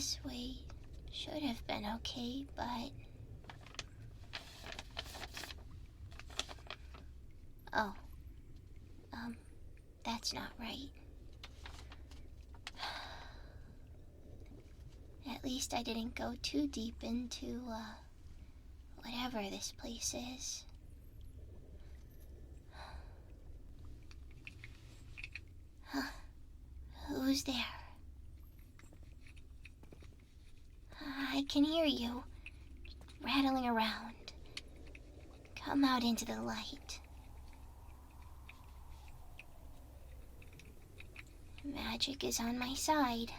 This way should have been okay, but... Oh. That's not right. At least I didn't go too deep into, whatever this place is. Huh. Who's there? I can hear you, rattling around. Come out into the light. Magic is on my side.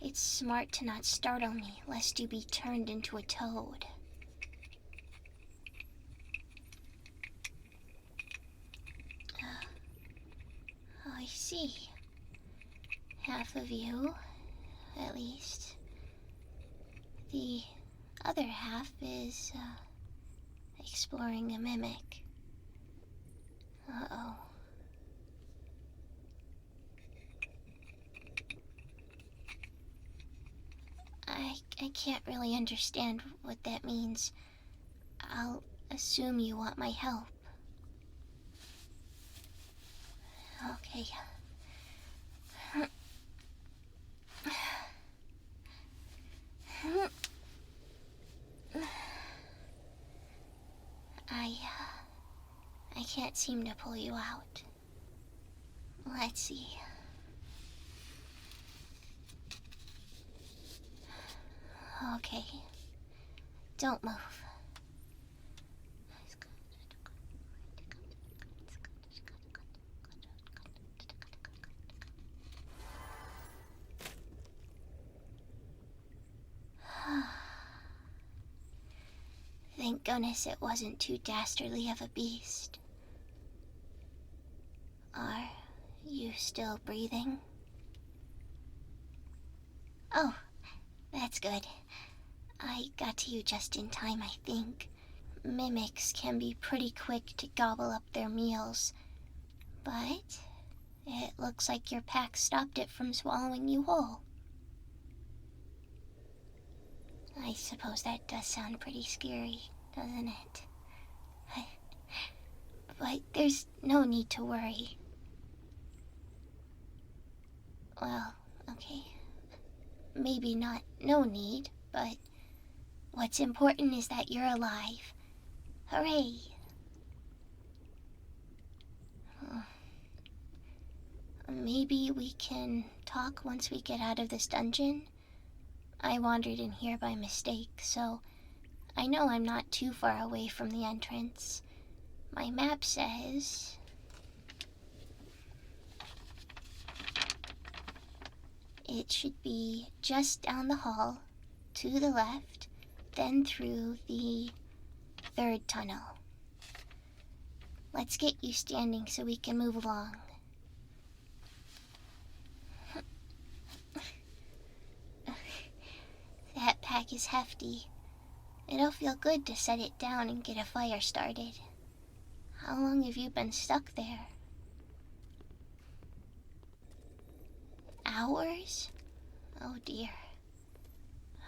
It's smart to not startle me, lest you be turned into a toad. I see. Half of you, at least. The other half is, exploring a mimic. Uh-oh. I can't really understand what that means. I'll assume you want my help. Okay. I can't seem to pull you out. Let's see. Okay. Don't move. Thank goodness it wasn't too dastardly of a beast. Are you still breathing? Oh, that's good. I got to you just in time, I think. Mimics can be pretty quick to gobble up their meals, but it looks like your pack stopped it from swallowing you whole. I suppose that does sound pretty scary, doesn't it? But there's no need to worry. Well, okay. Maybe not no need, but what's important is that you're alive. Hooray! Maybe we can talk once we get out of this dungeon? I wandered in here by mistake, so I know I'm not too far away from the entrance. My map says... it should be just down the hall, to the left, then through the third tunnel. Let's get you standing so we can move along. That pack is hefty. It'll feel good to set it down and get a fire started. How long have you been stuck there? Hours? Oh dear.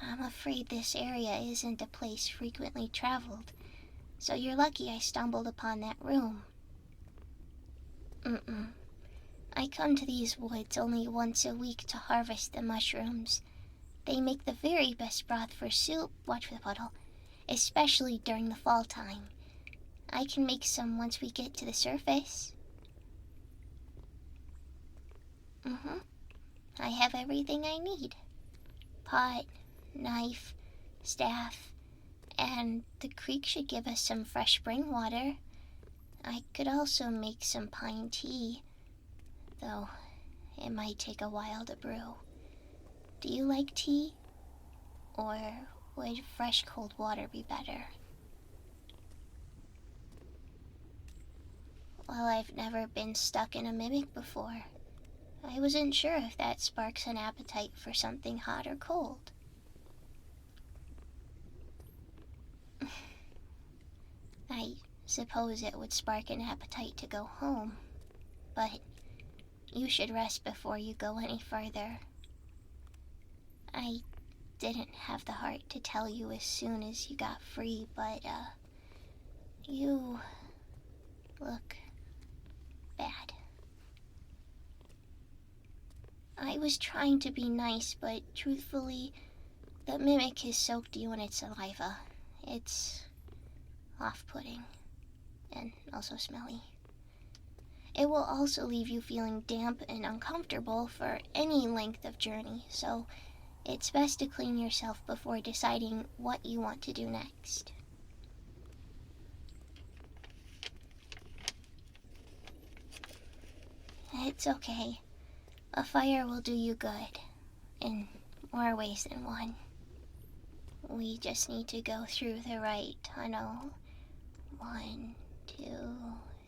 I'm afraid this area isn't a place frequently traveled, so you're lucky I stumbled upon that room. I come to these woods only once a week to harvest the mushrooms. They make the very best broth for soup, watch for the puddle, especially during the fall time. I can make some once we get to the surface. I have everything I need. Pot, knife, staff, and the creek should give us some fresh spring water. I could also make some pine tea, though it might take a while to brew. Do you like tea? Or would fresh cold water be better? Well, I've never been stuck in a mimic before. I wasn't sure if that sparks an appetite for something hot or cold. I suppose it would spark an appetite to go home, but you should rest before you go any further. I didn't have the heart to tell you as soon as you got free, but, you look bad. I was trying to be nice, but truthfully, the mimic has soaked you in its saliva. It's off-putting, and also smelly. It will also leave you feeling damp and uncomfortable for any length of journey, so it's best to clean yourself before deciding what you want to do next. It's okay. A fire will do you good, in more ways than one. We just need to go through the right tunnel. 1, 2,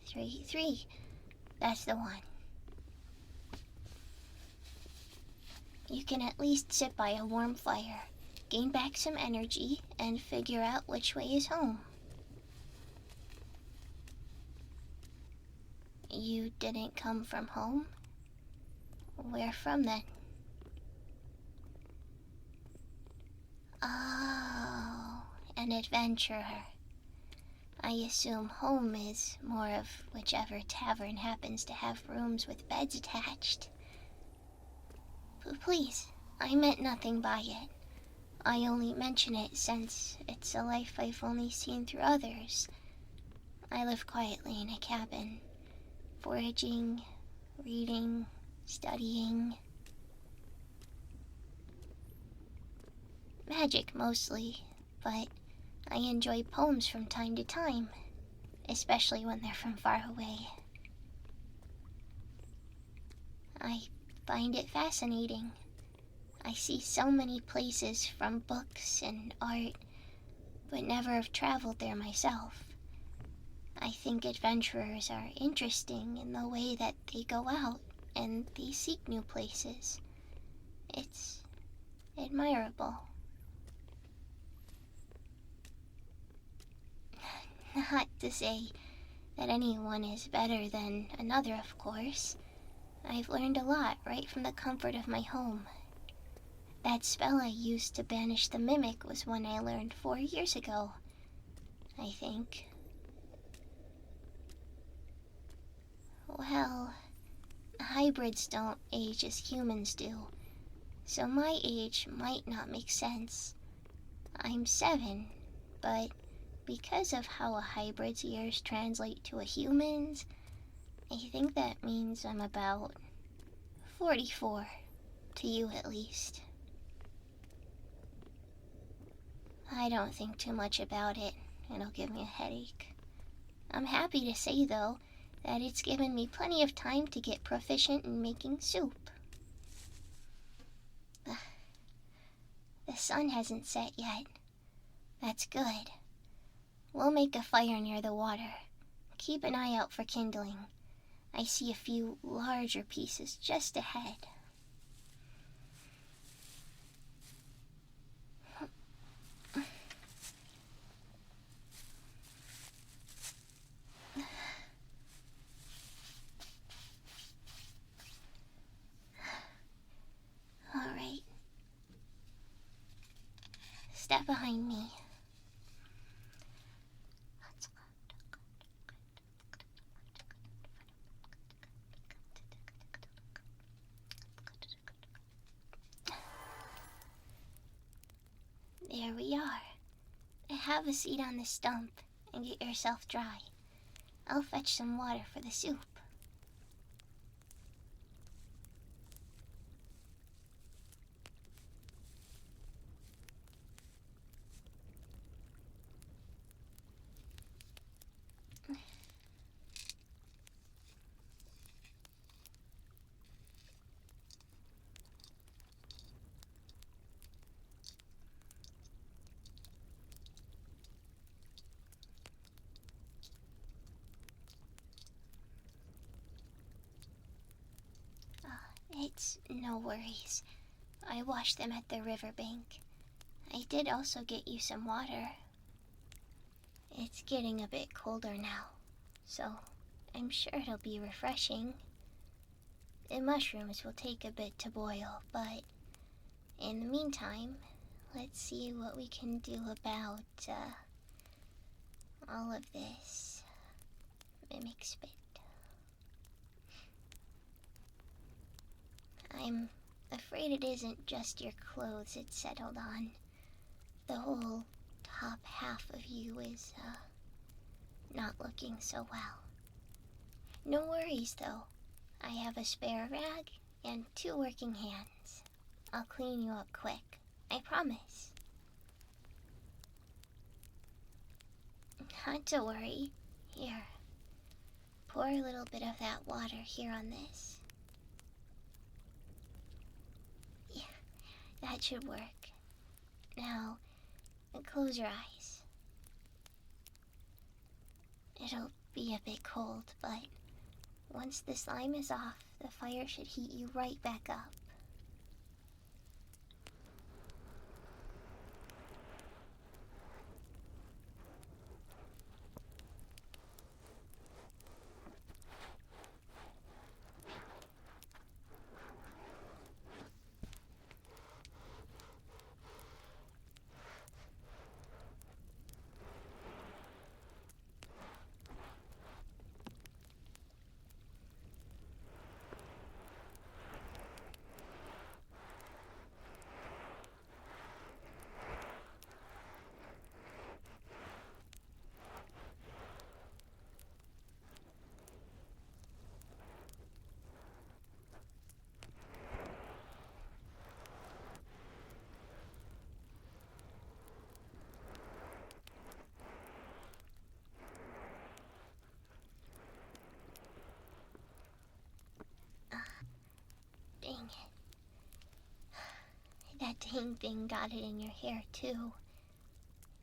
3, 3. That's the one. You can at least sit by a warm fire, gain back some energy, and figure out which way is home. You didn't come from home? Where from then? Oh, an adventurer. I assume home is more of whichever tavern happens to have rooms with beds attached. But please, I meant nothing by it. I only mention it since it's a life I've only seen through others. I live quietly in a cabin, foraging, reading, studying. Magic mostly, but I enjoy poems from time to time, especially when they're from far away. I find it fascinating. I see so many places from books and art, but never have traveled there myself. I think adventurers are interesting in the way that they go out and they seek new places. It's admirable. Not to say that anyone is better than another, of course. I've learned a lot right from the comfort of my home. That spell I used to banish the mimic was one I learned 4 years ago, I think. Well, hybrids don't age as humans do, so my age might not make sense. I'm 7, but because of how a hybrid's years translate to a human's, I think that means I'm about 44, to you at least. I don't think too much about it. It'll give me a headache. I'm happy to say, though, that it's given me plenty of time to get proficient in making soup. The sun hasn't set yet. That's good. We'll make a fire near the water. Keep an eye out for kindling. I see a few larger pieces just ahead. All right. Step behind me. There we are. Have a seat on the stump and get yourself dry. I'll fetch some water for the soup. It's no worries. I washed them at the riverbank. I did also get you some water. It's getting a bit colder now, so I'm sure it'll be refreshing. The mushrooms will take a bit to boil, but In the meantime, let's see what we can do about all of this mimic spit. I'm afraid it isn't just your clothes it's settled on. The whole top half of you is, not looking so well. No worries, though. I have a spare rag and 2 working hands. I'll clean you up quick. I promise. Not to worry. Here. Pour a little bit of that water here on this. Yeah, that should work. Now, close your eyes. It'll be a bit cold, but once the slime is off, the fire should heat you right back up. Dang it. That dang thing got it in your hair, too.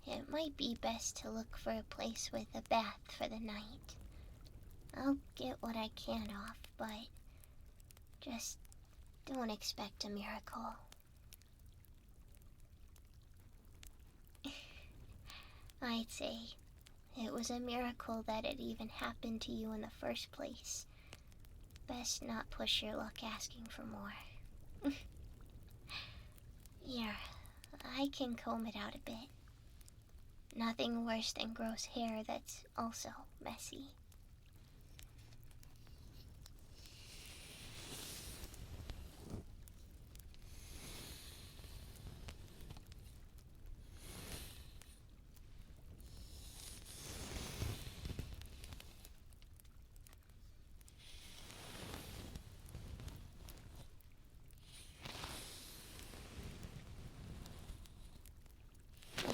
It might be best to look for a place with a bath for the night. I'll get what I can off, but just don't expect a miracle. I'd say it was a miracle that it even happened to you in the first place. Best not push your luck asking for more. Here, I can comb it out a bit. Nothing worse than gross hair that's also messy.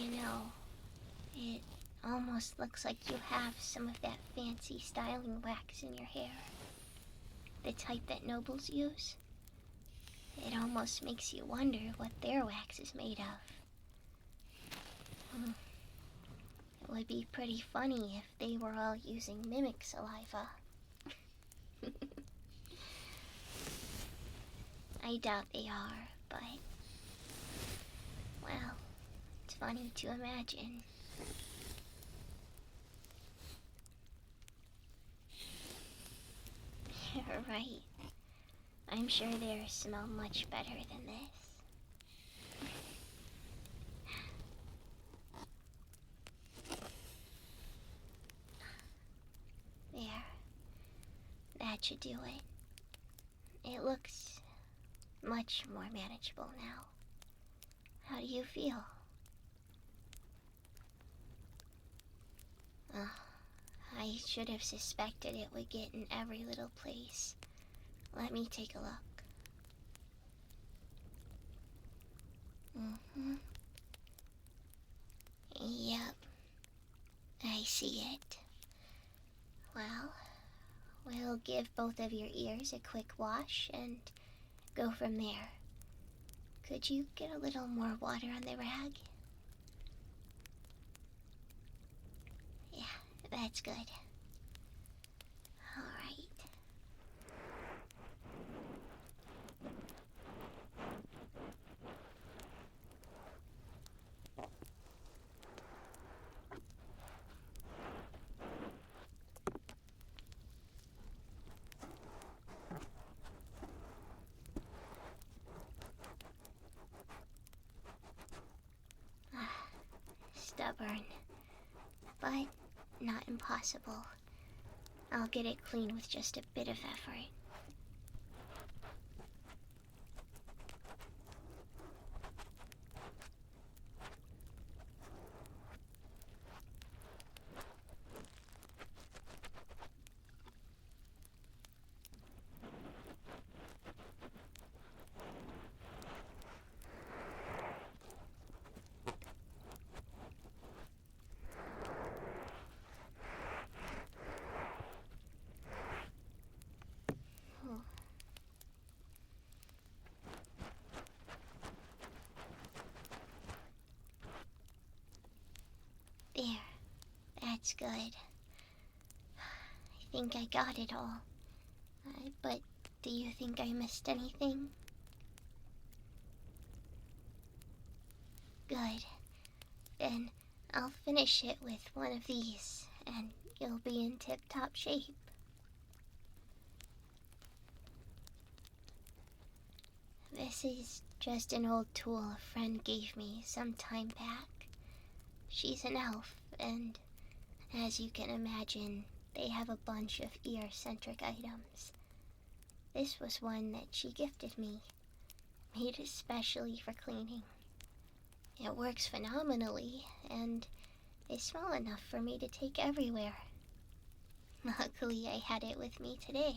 You know, it almost looks like you have some of that fancy styling wax in your hair. The type that nobles use. It almost makes you wonder what their wax is made of. It would be pretty funny if they were all using mimic saliva. I doubt they are, but... well, it's funny to imagine. You're right. I'm sure theirs smell much better than this. There. That should do it. It looks much more manageable now. How do you feel? I should have suspected it would get in every little place. Let me take a look. Yep. I see it. Well, we'll give both of your ears a quick wash and go from there. Could you get a little more water on the rag? Yeah, that's good. All right. burn, but not impossible. I'll get it clean with just a bit of effort. There, that's good. I think I got it all. But do you think I missed anything? Good. Then I'll finish it with one of these, and you'll be in tip-top shape. This is just an old tool a friend gave me some time back. She's an elf, and as you can imagine, they have a bunch of ear-centric items. This was one that she gifted me, made especially for cleaning. It works phenomenally, and is small enough for me to take everywhere. Luckily, I had it with me today.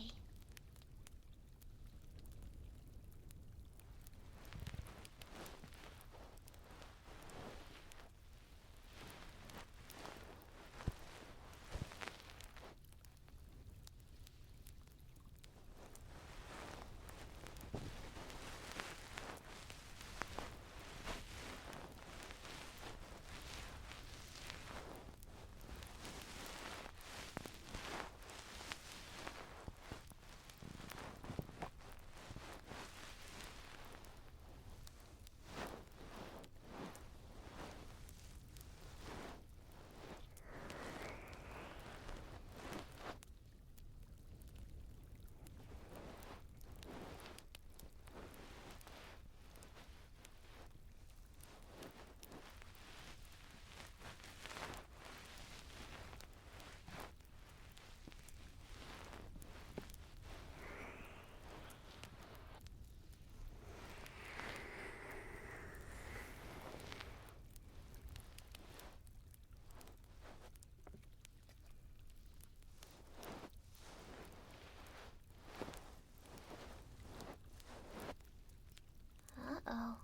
Uh-oh.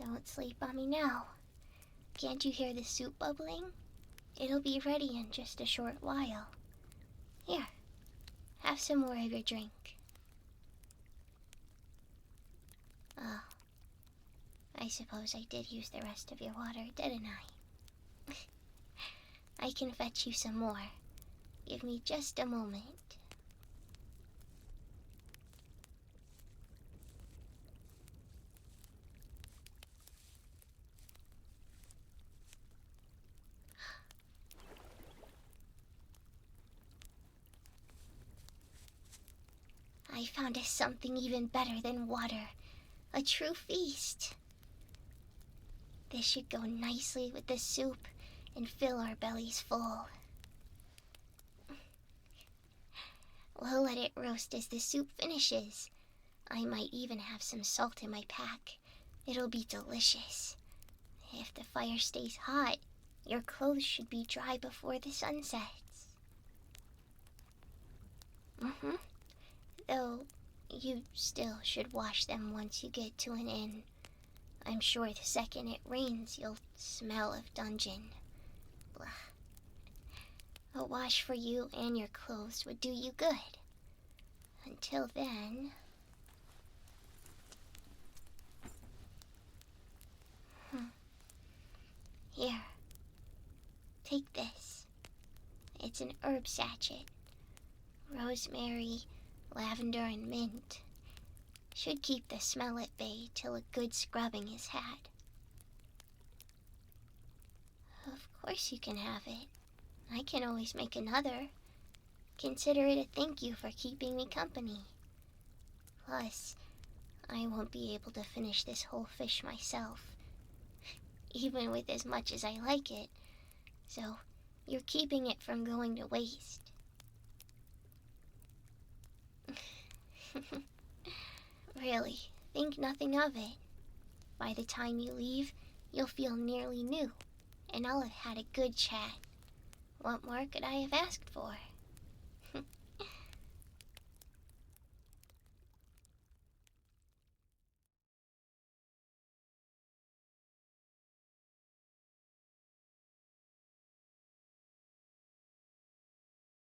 Don't sleep on me now. Can't you hear the soup bubbling? It'll be ready in just a short while. Here, have some more of your drink. Oh, I suppose I did use the rest of your water, didn't I? I can fetch you some more. Give me just a moment. I found us something even better than water. A true feast. This should go nicely with the soup and fill our bellies full. We'll let it roast as the soup finishes. I might even have some salt in my pack. It'll be delicious. If the fire stays hot, your clothes should be dry before the sun sets. Though, you still should wash them once you get to an inn. I'm sure the second it rains, you'll smell of dungeon. Blah. A wash for you and your clothes would do you good. Until then... Here. Take this. It's an herb sachet. Rosemary, lavender, and mint. Should keep the smell at bay till a good scrubbing is had. Of course you can have it. I can always make another. Consider it a thank you for keeping me company. Plus, I won't be able to finish this whole fish myself. Even with as much as I like it, So, you're keeping it from going to waste. Really, think nothing of it. By the time you leave, you'll feel nearly new, and I'll have had a good chat. What more could I have asked for?